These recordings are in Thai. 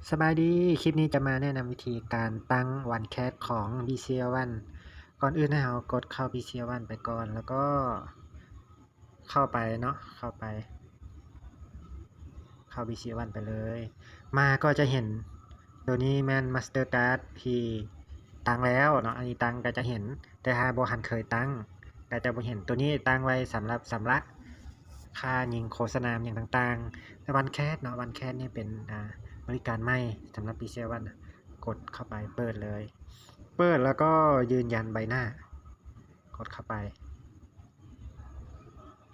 สบายดี คลิปนี้จะมาแนะนำวิธีการตั้งวันแคสของ BCL1 ก่อนอื่นให้เรากดเข้า BCL1 ไปก่อน แล้วก็เข้าไปเนาะเข้า BCL1 ไปเลย มาก็จะเห็นตัวนี้แมน Master Card ที่ตั้งแล้วเนาะอันนี้ตั้งก็จะเห็น แต่ถ้าบ่ทันเคยตั้งก็จะบ่เห็นตัวนี้ตั้งไว้สำหรับสำรับค่ายิงโฆษณาอย่างต่างๆแต่วันแคสเนาะวันแคสนี่เป็นบริการใหม่สำหรับ BCL1 กดเข้าไปเปิดเลย เปิดแล้วก็ยืนยันใบหน้ากดเข้าไป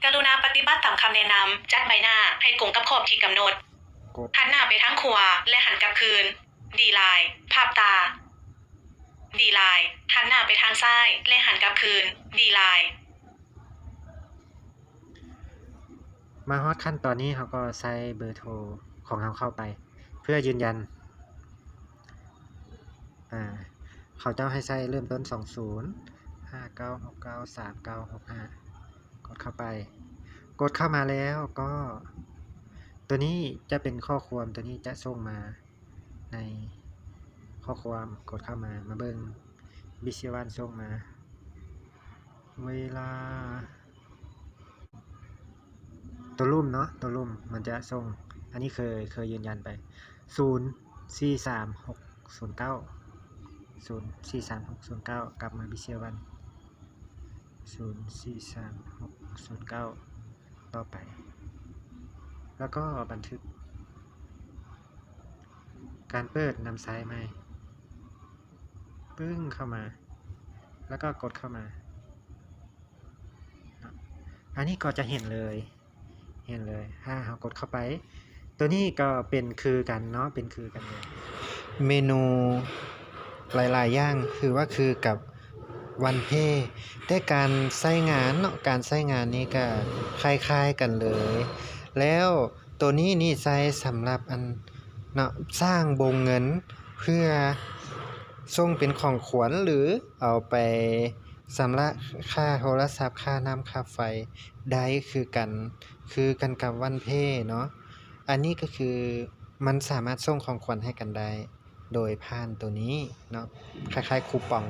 กรุณาปฏิบัติตามคำแนะนำจัดใบหน้าให้ตรงกับขอบที่กำหนดหันหน้าไปทางขวาและหันกลับคืนดีไลน์ภาพตาดีไลน์หันหน้าไปทางซ้ายและหันกลับคืนดีไลน์มาฮอดขั้นตอนนี้เขาก็ใส่เบอร์โทรของเราเข้าไป เพื่อยืนยันเขาเจ้าให้ใส่เริ่มต้น20 5969 3965กดเข้าไป กดเข้ามาแล้วก็ตัวนี้จะเป็นข้อความตัวนี้จะส่งมาในข้อความกดเข้ามาเบิ่ง BCL1 ส่งมาเวลาตัวรุ่มเนาะตัวรุ่มมันจะส่งอันนี้เคยยืนยันไป043609 043609กลับมา BCL1 043609ต่อไปแล้วก็บันทึกการเปิดนำซ้ายไม้ปึ้งเข้ามาแล้วก็กดเข้ามาอันนี้ก็จะเห็นเลยถ้าเรากดเข้าไปตัวนี้ก็เป็นคือกันเนาะเป็นคือกันเลยเมนูหลายๆอย่างคือว่าคือกับวันเพแต่การใช้งานเนาะการใช้งานนี้ก็คล้ายๆกันเลยแล้วตัวนี้นี่ใช้สำหรับอันเนาะสร้างวงเงินเพื่อส่งเป็นของขวัญหรือเอาไปสำระค่าโทรศัพท์ค่าน้ำค่าไฟได้คือกันกับวันเพเนาะอันนี้ก็คือมันสามารถส่งของขวัญให้กันได้โดยผ่านตัวนี้เนาะคล้ายๆคูปอง